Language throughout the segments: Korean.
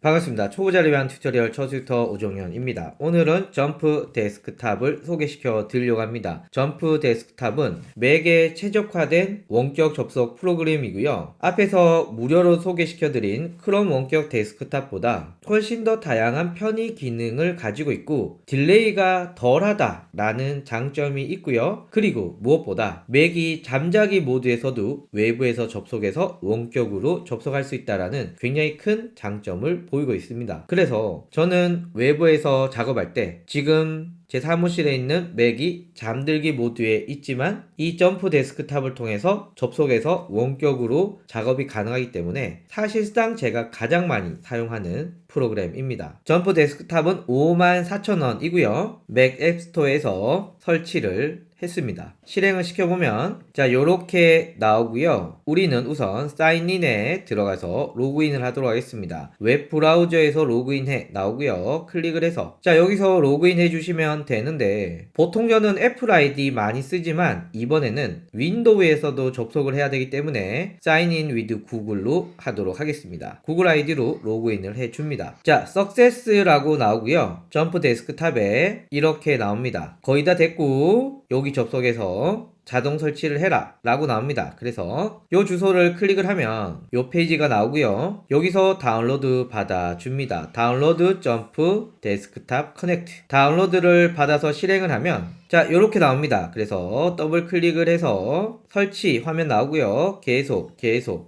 반갑습니다. 초보자를 위한 튜토리얼 초튜터 오종현입니다. 오늘은 점프 데스크탑을 소개시켜 드리려고 합니다. 점프 데스크탑은 맥에 최적화된 원격 접속 프로그램이고요. 앞에서 무료로 소개시켜 드린 크롬 원격 데스크탑보다 훨씬 더 다양한 편의 기능을 가지고 있고 딜레이가 덜하다 라는 장점이 있고요. 그리고 무엇보다 맥이 잠자기 모드에서도 외부에서 접속해서 원격으로 접속할 수 있다라는 굉장히 큰 장점을 보이고 있습니다. 그래서 저는 외부에서 작업할 때 지금 제 사무실에 있는 맥이 잠들기 모드에 있지만 이 점프 데스크탑을 통해서 접속해서 원격으로 작업이 가능하기 때문에 사실상 제가 가장 많이 사용하는 프로그램입니다. 점프 데스크탑은 54,000원이고요. 맥 앱스토어에서 설치를 했습니다. 실행을 시켜보면 자 요렇게 나오고요. 우리는 우선 사인인에 들어가서 로그인을 하도록 하겠습니다. 웹 브라우저에서 로그인해 나오고요. 클릭을 해서 자 여기서 로그인 해주시면 되는데 보통 저는 애플 아이디 많이 쓰지만 이번에는 윈도우에서도 접속을 해야 되기 때문에 사인인 위드 구글로 하도록 하겠습니다. 구글 아이디로 로그인을 해줍니다. 자 석세스라고 나오고요. 점프 데스크탑에 이렇게 나옵니다. 거의 다 됐고 여기 접속해서 자동 설치를 해라 라고 나옵니다. 그래서 요 주소를 클릭을 하면 요 페이지가 나오고요. 여기서 다운로드 받아줍니다. 다운로드 점프 데스크탑 커넥트 다운로드를 받아서 실행을 하면 자 요렇게 나옵니다. 그래서 더블 클릭을 해서 설치 화면 나오고요. 계속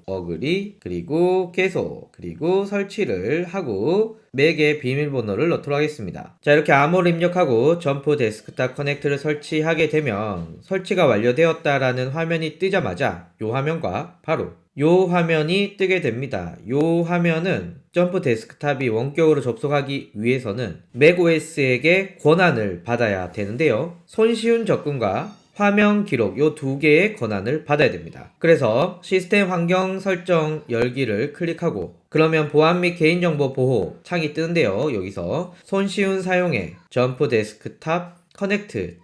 어그리 그리고 계속 그리고 설치를 하고 맥에 비밀번호를 넣도록 하겠습니다. 자 이렇게 암호를 입력하고 점프 데스크탑 커넥트를 설치하게 되면 설치가 완료되었다라는 화면이 뜨자마자 요 화면과 바로 요 화면이 뜨게 됩니다. 요 화면은 점프 데스크탑이 원격으로 접속하기 위해서는 맥OS에게 권한을 받아야 되는데요. 손쉬운 접근과 화면 기록 요 두 개의 권한을 받아야 됩니다. 그래서 시스템 환경 설정 열기를 클릭하고 그러면 보안 및 개인정보 보호 창이 뜨는데요. 여기서 손쉬운 사용에 점프 데스크탑 커넥트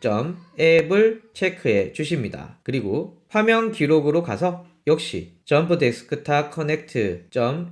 앱을 체크해 주십니다. 그리고 화면 기록으로 가서 역시 점프 데스크탑 커넥트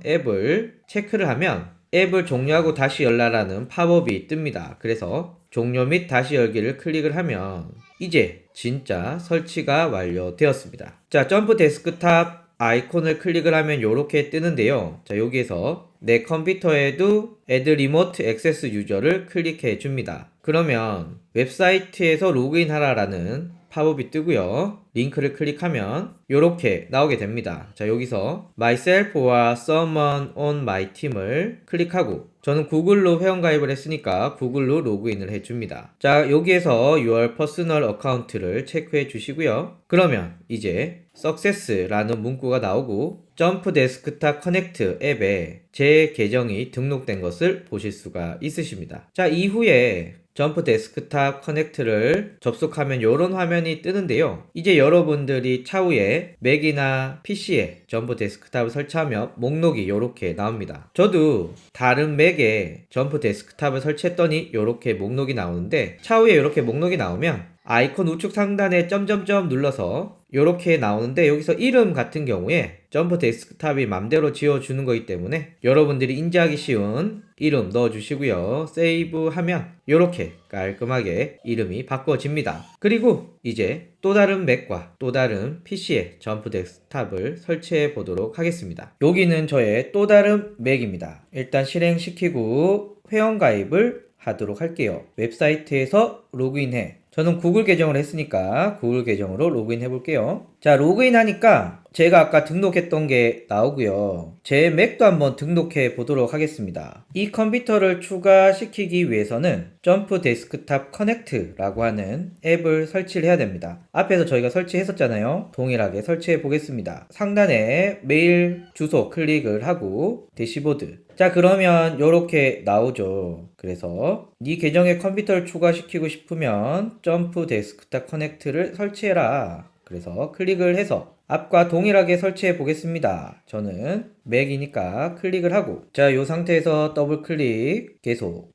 앱을 체크를 하면 앱을 종료하고 다시 열라라는 팝업이 뜹니다. 그래서 종료 및 다시 열기를 클릭을 하면 이제 진짜 설치가 완료되었습니다. 자, 점프 데스크탑 아이콘을 클릭을 하면 이렇게 뜨는데요. 자, 여기에서 내 컴퓨터에도 Add Remote Access User를 클릭해 줍니다. 그러면 웹사이트에서 로그인 하라라는 팝업이 뜨고요. 링크를 클릭하면 이렇게 나오게 됩니다. 자 여기서 myself와 someone on my team을 클릭하고 저는 구글로 회원가입을 했으니까 구글로 로그인을 해줍니다. 자 여기에서 your personal account를 체크해 주시고요. 그러면 이제 success라는 문구가 나오고 점프 데스크탑 커넥트 앱에 제 계정이 등록된 것을 보실 수가 있으십니다. 자 이후에 점프 데스크탑 커넥트를 접속하면 이런 화면이 뜨는데요. 이제 여러분들이 차후에 맥이나 PC에 점프 데스크탑을 설치하면 목록이 이렇게 나옵니다. 저도 다른 맥에 점프 데스크탑을 설치했더니 이렇게 목록이 나오는데 차후에 이렇게 목록이 나오면 아이콘 우측 상단에 점점점 눌러서 이렇게 나오는데 여기서 이름 같은 경우에 점프 데스크탑이 맘대로 지어주는 거기 때문에 여러분들이 인지하기 쉬운 이름 넣어주시고요. 세이브 하면 이렇게 깔끔하게 이름이 바꿔집니다. 그리고 이제 또 다른 맥과 또 다른 PC에 점프 데스크탑을 설치해 보도록 하겠습니다. 여기는 저의 또 다른 맥입니다. 일단 실행시키고 회원가입을 하도록 할게요. 웹사이트에서 로그인해. 저는 구글 계정을 했으니까 구글 계정으로 로그인 해볼게요. 자 로그인 하니까 제가 아까 등록했던 게 나오고요. 제 맥도 한번 등록해 보도록 하겠습니다. 이 컴퓨터를 추가시키기 위해서는 점프 데스크탑 커넥트라고 하는 앱을 설치를 해야 됩니다. 앞에서 저희가 설치했었잖아요. 동일하게 설치해 보겠습니다. 상단에 메일 주소 클릭을 하고 대시보드 자 그러면 이렇게 나오죠. 그래서 네 계정에 컴퓨터를 추가시키고 싶으면 점프 데스크탑 커넥트를 설치해라. 그래서 클릭을 해서 앞과 동일하게 설치해 보겠습니다. 저는 맥이니까 클릭을 하고, 자, 이 상태에서 더블 클릭, 계속,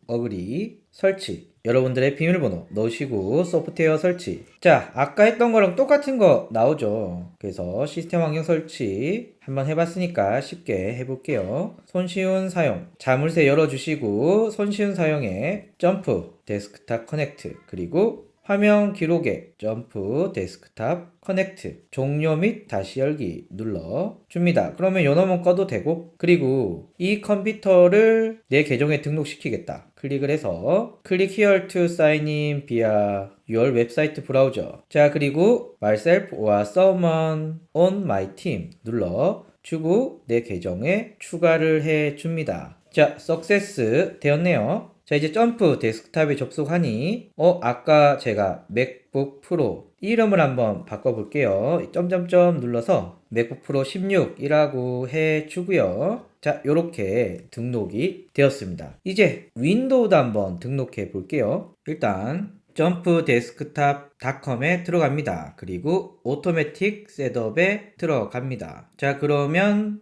어그리, 설치. 여러분들의 비밀번호 넣으시고 소프트웨어 설치. 자, 아까 했던 거랑 똑같은 거 나오죠. 그래서 시스템 환경 설치 한번 해봤으니까 쉽게 해볼게요. 손쉬운 사용, 자물쇠 열어주시고 손쉬운 사용에 점프 데스크탑 커넥트, 그리고 화면 기록에 점프 데스크탑 커넥트, 종료 및 다시 열기 눌러줍니다. 그러면 요 놈은 꺼도 되고, 그리고 이 컴퓨터를 내 계정에 등록시키겠다. 클릭을 해서 클릭 here to sign in via your website 브라우저. 자, 그리고 myself or someone on my team 눌러주고 내 계정에 추가를 해줍니다. 자, 석세스 되었네요. 자, 이제 점프 데스크탑에 접속하니 아까 제가 맥북 프로 이름을 한번 바꿔볼게요. 점점점 눌러서 맥북 프로 16이라고 해주고요. 자, 요렇게 등록이 되었습니다. 이제 윈도우도 한번 등록해 볼게요. 일단 점프 데스크탑.com에 들어갑니다. 그리고 오토매틱 셋업에 들어갑니다. 자, 그러면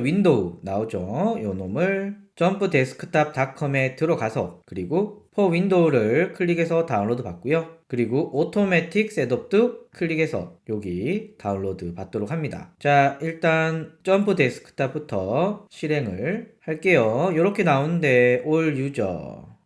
윈도우 나오죠. 요 놈을 점프 데스크탑.com에 들어가서, 그리고 for 윈도우를 클릭해서 다운로드 받고요. 그리고 오토매틱 셋업도 클릭해서 여기 다운로드 받도록 합니다. 자, 일단 점프 데스크탑부터 실행을 할게요. 이렇게 나오는데 all user,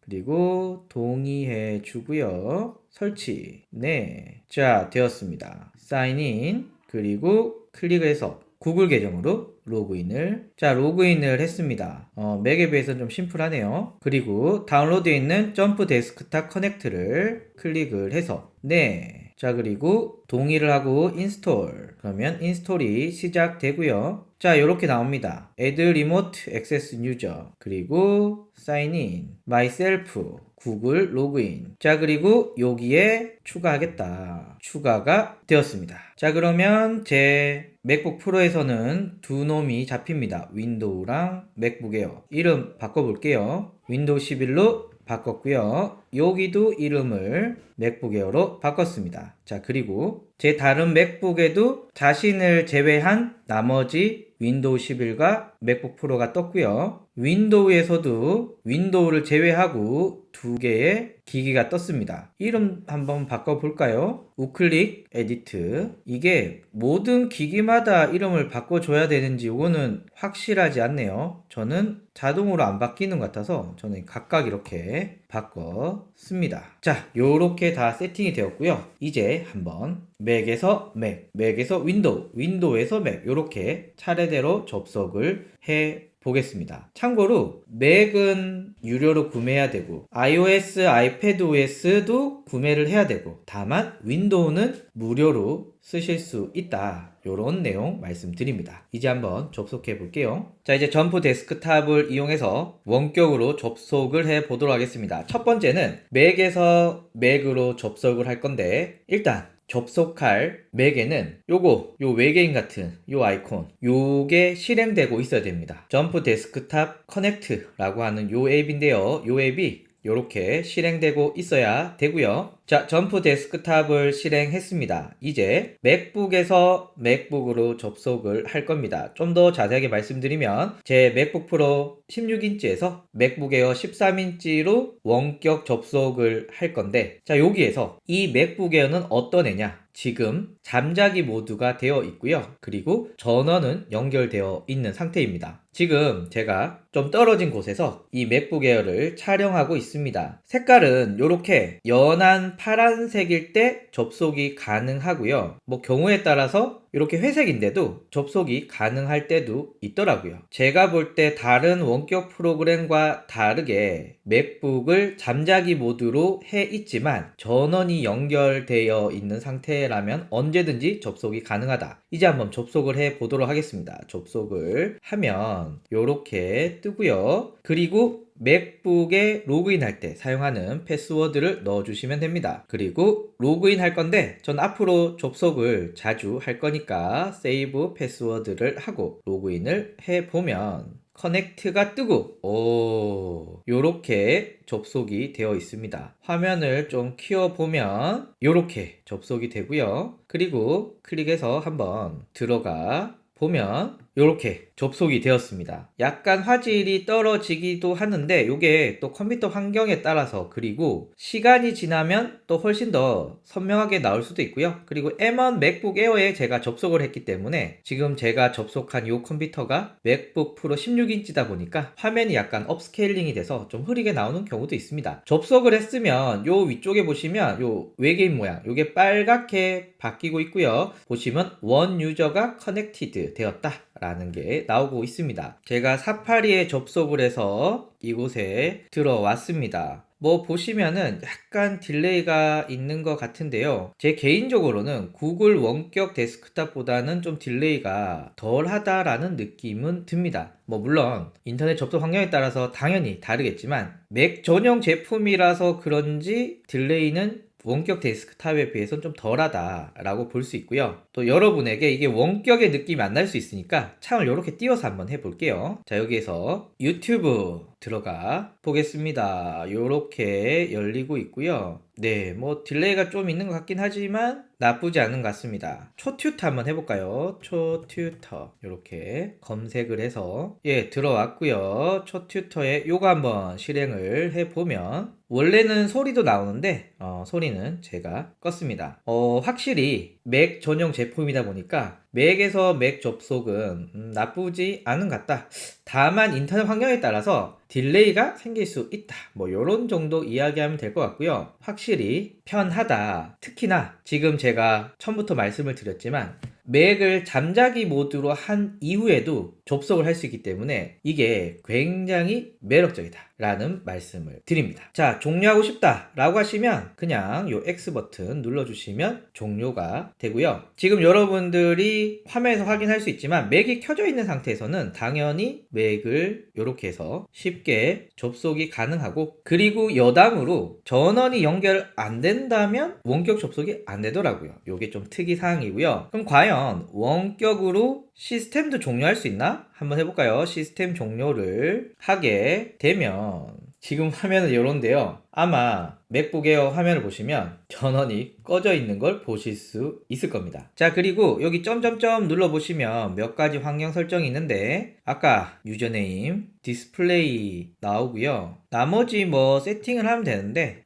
그리고 동의해 주고요. 설치. 네. 자, 되었습니다. sign in, 그리고 클릭을 해서 구글 계정으로 로그인을. 자, 로그인을 했습니다. 맥에 비해서 좀 심플하네요. 그리고 다운로드에 있는 점프 데스크탑 커넥트를 클릭을 해서, 네. 자, 그리고 동의를 하고 인스톨. 그러면 인스톨이 시작되고요. 자, 이렇게 나옵니다. add remote access user, 그리고 sign in, myself, 구글 로그인. 자, 그리고 여기에 추가하겠다. 추가가 되었습니다. 자, 그러면 제 맥북 프로에서는 두 놈이 잡힙니다. 윈도우랑 맥북 에어. 이름 바꿔볼게요. 윈도우 11로 바꿨고요. 여기도 이름을 맥북 에어로 바꿨습니다. 자, 그리고 제 다른 맥북에도 자신을 제외한 나머지 윈도우 11과 맥북 프로가 떴고요. 윈도우에서도 윈도우를 제외하고 두 개의 기기가 떴습니다. 이름 한번 바꿔볼까요? 우클릭 에디트. 이게 모든 기기마다 이름을 바꿔줘야 되는지 이거는 확실하지 않네요. 저는 자동으로 안 바뀌는 것 같아서 저는 각각 이렇게 바꿨습니다. 자, 요렇게 다 세팅이 되었고요. 이제 한번 맥에서 맥, 맥에서 윈도우, 윈도우에서 맥, 요렇게 차례대로 접속을 해 보겠습니다. 참고로 맥은 유료로 구매해야 되고 iOS, iPadOS도 구매를 해야 되고, 다만 윈도우는 무료로 쓰실 수 있다. 요런 내용 말씀드립니다. 이제 한번 접속해 볼게요. 자, 이제 점프 데스크탑을 이용해서 원격으로 접속을 해 보도록 하겠습니다. 첫 번째는 맥에서 맥으로 접속을 할 건데, 일단 접속할 맥에는 요 외계인 같은 요 아이콘, 요게 실행되고 있어야 됩니다. 점프 데스크탑 커넥트라고 하는 요 앱인데요. 요 앱이 요렇게 실행되고 있어야 되고요. 자, 점프 데스크탑을 실행했습니다. 이제 맥북에서 맥북으로 접속을 할 겁니다. 좀 더 자세하게 말씀드리면 제 맥북 프로 16인치에서 맥북 에어 13인치로 원격 접속을 할 건데, 자, 여기에서 이 맥북 에어는 어떤 애냐? 지금 잠자기 모드가 되어 있고요. 그리고 전원은 연결되어 있는 상태입니다. 지금 제가 좀 떨어진 곳에서 이 맥북 에어를 촬영하고 있습니다. 색깔은 이렇게 연한 파란색일 때 접속이 가능하고요. 뭐 경우에 따라서 이렇게 회색인데도 접속이 가능할 때도 있더라고요. 제가 볼 때 다른 원격 프로그램과 다르게 맥북을 잠자기 모드로 해 있지만 전원이 연결되어 있는 상태라면 언제든지 접속이 가능하다. 이제 한번 접속을 해 보도록 하겠습니다. 접속을 하면 이렇게 뜨고요. 그리고 맥북에 로그인할 때 사용하는 패스워드를 넣어주시면 됩니다. 그리고 로그인 할 건데 전 앞으로 접속을 자주 할 거니까 세이브 패스워드를 하고 로그인을 해보면 커넥트가 뜨고 요렇게 접속이 되어 있습니다. 화면을 좀 키워보면 요렇게 접속이 되고요. 그리고 클릭해서 한번 들어가 보면 이렇게 접속이 되었습니다. 약간 화질이 떨어지기도 하는데 이게 또 컴퓨터 환경에 따라서 그리고 시간이 지나면 또 훨씬 더 선명하게 나올 수도 있고요. 그리고 M1 맥북 에어에 제가 접속을 했기 때문에 지금 제가 접속한 이 컴퓨터가 맥북 프로 16인치다 보니까 화면이 약간 업스케일링이 돼서 좀 흐리게 나오는 경우도 있습니다. 접속을 했으면 요 위쪽에 보시면 요 외계인 모양 요게 빨갛게 바뀌고 있고요. 보시면 원 유저가 커넥티드 되었다 라는 게 나오고 있습니다. 제가 사파리에 접속을 해서 이곳에 들어왔습니다. 뭐 보시면은 약간 딜레이가 있는 것 같은데요. 제 개인적으로는 구글 원격 데스크탑보다는 좀 딜레이가 덜 하다라는 느낌은 듭니다. 뭐 물론 인터넷 접속 환경에 따라서 당연히 다르겠지만 맥 전용 제품이라서 그런지 딜레이는 원격 데스크탑에 비해서는 좀 덜하다라고 볼 수 있고요. 또 여러분에게 이게 원격의 느낌이 안 날 수 있으니까 창을 이렇게 띄워서 한번 해볼게요. 자, 여기에서 유튜브 들어가 보겠습니다. 이렇게 열리고 있고요. 네, 뭐 딜레이가 좀 있는 것 같긴 하지만 나쁘지 않은 것 같습니다. 초튜터 한번 해볼까요? 초튜터 이렇게 검색을 해서 들어왔고요. 초튜터에 요거 한번 실행을 해보면 원래는 소리도 나오는데 소리는 제가 껐습니다. 확실히 맥 전용 제품이다 보니까 맥에서 맥 접속은 나쁘지 않은 것 같다. 다만 인터넷 환경에 따라서 딜레이가 생길 수 있다. 뭐 요런 정도 이야기하면 될 것 같고요. 확실히 편하다. 특히나 지금 제가 처음부터 말씀을 드렸지만 맥을 잠자기 모드로 한 이후에도 접속을 할 수 있기 때문에 이게 굉장히 매력적이다 라는 말씀을 드립니다. 자, 종료하고 싶다 라고 하시면 그냥 요 X 버튼 눌러주시면 종료가 되고요. 지금 여러분들이 화면에서 확인할 수 있지만 맥이 켜져 있는 상태에서는 당연히 맥을 이렇게 해서 쉽게 접속이 가능하고, 그리고 여담으로 전원이 연결 안 된다면 원격 접속이 안 되더라고요. 요게 좀 특이사항이고요. 그럼 과연 원격으로 시스템도 종료할 수 있나? 한번 해볼까요? 시스템 종료를 하게 되면 지금 화면은 이런데요. 아마 맥북 에어 화면을 보시면 전원이 꺼져 있는 걸 보실 수 있을 겁니다. 자, 그리고 여기 점점점 눌러보시면 몇 가지 환경 설정이 있는데 아까 유저네임, 디스플레이 나오고요. 나머지 뭐 세팅을 하면 되는데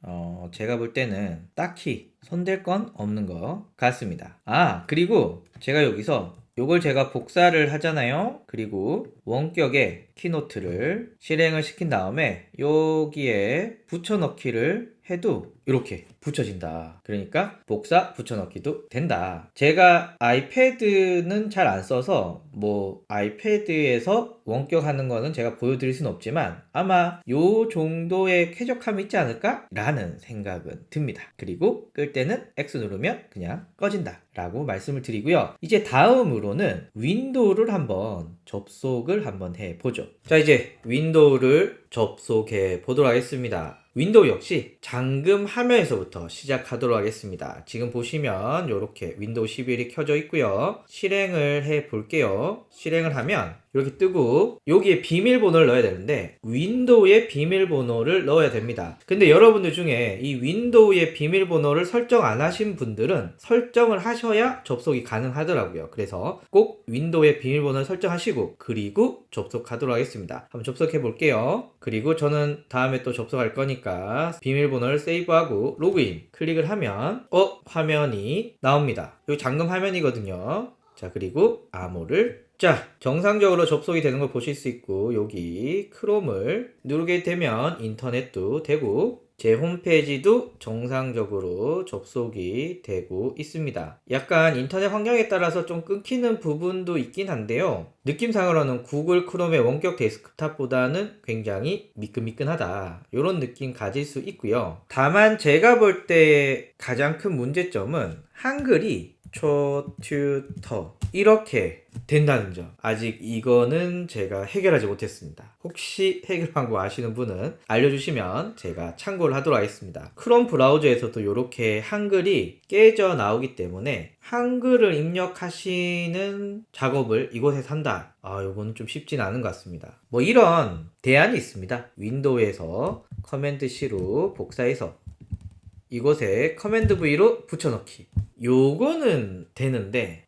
제가 볼 때는 딱히 손댈 건 없는 것 같습니다. 그리고 제가 여기서 요걸 제가 복사를 하잖아요. 그리고 원격의 키노트를 실행을 시킨 다음에 여기에 붙여넣기를 해도 이렇게 붙여진다. 그러니까 복사 붙여넣기도 된다. 제가 아이패드는 잘 안 써서 뭐 아이패드에서 원격 하는 거는 제가 보여드릴 수는 없지만 아마 요 정도의 쾌적함이 있지 않을까? 라는 생각은 듭니다. 그리고 끌 때는 X 누르면 그냥 꺼진다 라고 말씀을 드리고요. 이제 다음으로는 윈도우를 한번 접속을 한번 해보죠. 자, 이제 윈도우를 접속해 보도록 하겠습니다. 윈도우 역시 잠금 화면에서부터 시작하도록 하겠습니다. 지금 보시면 이렇게 윈도우 11이 켜져 있고요. 실행을 해 볼게요. 실행을 하면 이렇게 뜨고 여기에 비밀번호를 넣어야 되는데 윈도우에 비밀번호를 넣어야 됩니다. 근데 여러분들 중에 이 윈도우의 비밀번호를 설정 안 하신 분들은 설정을 하셔야 접속이 가능하더라고요. 그래서 꼭 윈도우의 비밀번호를 설정하시고 그리고 접속하도록 하겠습니다. 한번 접속해 볼게요. 그리고 저는 다음에 또 접속할 거니까 비밀번호를 세이브하고 로그인 클릭을 하면 화면이 나옵니다. 이 잠금 화면이거든요. 자, 그리고 암호를 정상적으로 접속이 되는 걸 보실 수 있고 여기 크롬을 누르게 되면 인터넷도 되고 제 홈페이지도 정상적으로 접속이 되고 있습니다. 약간 인터넷 환경에 따라서 좀 끊기는 부분도 있긴 한데요. 느낌상으로는 구글 크롬의 원격 데스크탑보다는 굉장히 미끈미끈하다 이런 느낌 가질 수 있고요. 다만 제가 볼 때 가장 큰 문제점은 한글이 초튜터 이렇게 된다는 점. 아직 이거는 제가 해결하지 못했습니다. 혹시 해결한 거 아시는 분은 알려주시면 제가 참고를 하도록 하겠습니다. 크롬 브라우저에서도 이렇게 한글이 깨져 나오기 때문에 한글을 입력하시는 작업을 이곳에서 한다. 요거는 좀 쉽진 않은 것 같습니다. 뭐 이런 대안이 있습니다. 윈도우에서 커맨드 C로 복사해서 이곳에 커맨드 V로 붙여넣기. 요거는 되는데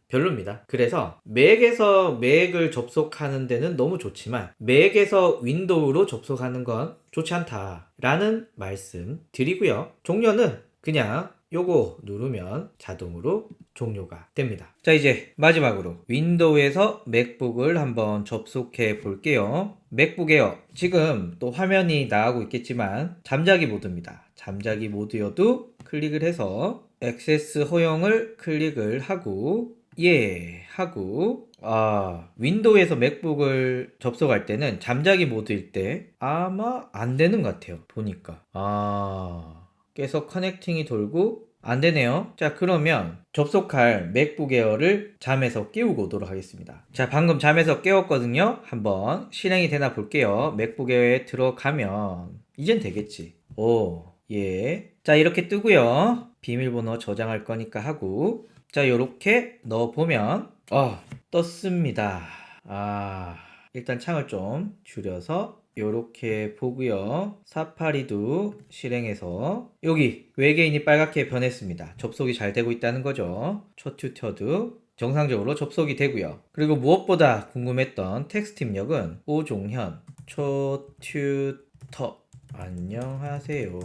별로입니다. 그래서 맥에서 맥을 접속하는 데는 너무 좋지만 맥에서 윈도우로 접속하는 건 좋지 않다라는 말씀 드리고요. 종료는 그냥 요거 누르면 자동으로 종료가 됩니다. 자, 이제 마지막으로 윈도우에서 맥북을 한번 접속해 볼게요. 맥북 에어 지금 또 화면이 나가고 있겠지만 잠자기 모드입니다. 잠자기 모드여도 클릭을 해서 액세스 허용을 클릭을 하고 하고 윈도우에서 맥북을 접속할 때는 잠자기 모드일 때 아마 안 되는 것 같아요. 보니까 계속 커넥팅이 돌고 안 되네요. 자, 그러면 접속할 맥북 에어를 잠에서 깨우고 오도록 하겠습니다. 자, 방금 잠에서 깨웠거든요. 한번 실행이 되나 볼게요. 맥북 에어에 들어가면 이젠 되겠지. 자, 이렇게 뜨고요. 비밀번호 저장할 거니까 하고, 자, 요렇게 넣어보면 떴습니다. 일단 창을 좀 줄여서 요렇게 보고요. 사파리도 실행해서 여기 외계인이 빨갛게 변했습니다. 접속이 잘 되고 있다는 거죠. 초튜터도 정상적으로 접속이 되고요. 그리고 무엇보다 궁금했던 텍스트 입력은 오종현 초튜터 안녕하세요.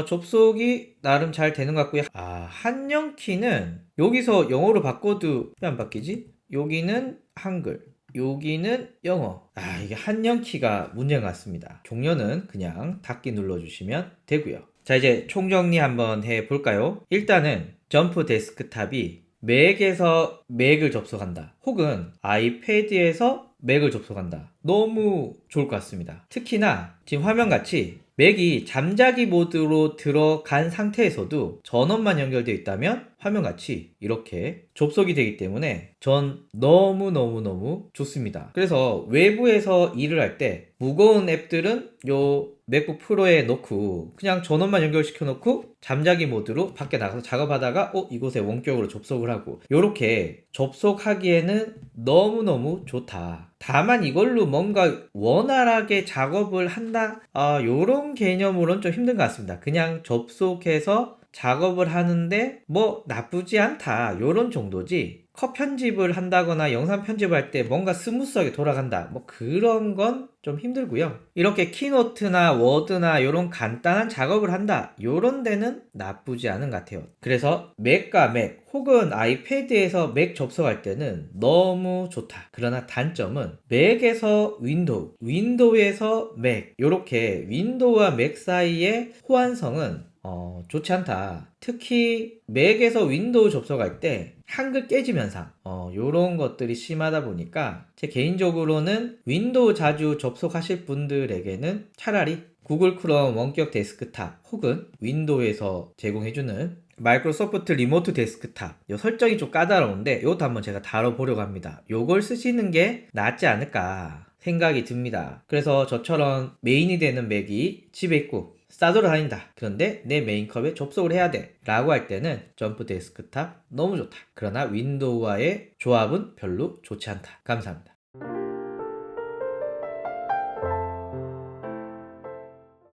접속이 나름 잘 되는 것 같고요. 한영키는 여기서 영어로 바꿔도 왜 안 바뀌지? 여기는 한글, 여기는 영어. 이게 한영키가 문제인 것 같습니다. 종료는 그냥 닫기 눌러주시면 되고요. 자, 이제 총정리 한번 해볼까요? 일단은 점프 데스크탑이 맥에서 맥을 접속한다. 혹은 아이패드에서 맥을 접속한다. 너무 좋을 것 같습니다. 특히나 지금 화면같이 맥이 잠자기 모드로 들어간 상태에서도 전원만 연결되어 있다면 화면같이 이렇게 접속이 되기 때문에 전 너무너무 좋습니다. 그래서 외부에서 일을 할 때 무거운 앱들은 요 맥북 프로에 넣고 그냥 전원만 연결시켜 놓고 잠자기 모드로 밖에 나가서 작업하다가 이곳에 원격으로 접속을 하고 요렇게 접속하기에는 너무너무 좋다. 다만 이걸로 뭔가 원활하게 작업을 한다? 요런 개념으로는 좀 힘든 것 같습니다. 그냥 접속해서 작업을 하는데 뭐 나쁘지 않다 요런 정도지, 컷 편집을 한다거나 영상 편집할 때 뭔가 스무스하게 돌아간다 뭐 그런 건 좀 힘들고요. 이렇게 키노트나 워드나 이런 간단한 작업을 한다 요런 데는 나쁘지 않은 것 같아요. 그래서 맥과 맥 혹은 아이패드에서 맥 접속할 때는 너무 좋다. 그러나 단점은 맥에서 윈도우, 윈도우에서 맥 이렇게 윈도우와 맥 사이의 호환성은 좋지 않다. 특히 맥에서 윈도우 접속할 때 한글 깨짐 현상 요런 것들이 심하다 보니까 제 개인적으로는 윈도우 자주 접속하실 분들에게는 차라리 구글 크롬 원격 데스크탑 혹은 윈도우에서 제공해주는 마이크로소프트 리모트 데스크탑 요 설정이 좀 까다로운데 이것도 한번 제가 다뤄보려고 합니다. 요걸 쓰시는 게 낫지 않을까 생각이 듭니다. 그래서 저처럼 메인이 되는 맥이 집에 있고 싸돌아다닌다. 그런데 내 메인컵에 접속을 해야 돼 라고 할 때는 점프 데스크탑 너무 좋다. 그러나 윈도우와의 조합은 별로 좋지 않다. 감사합니다.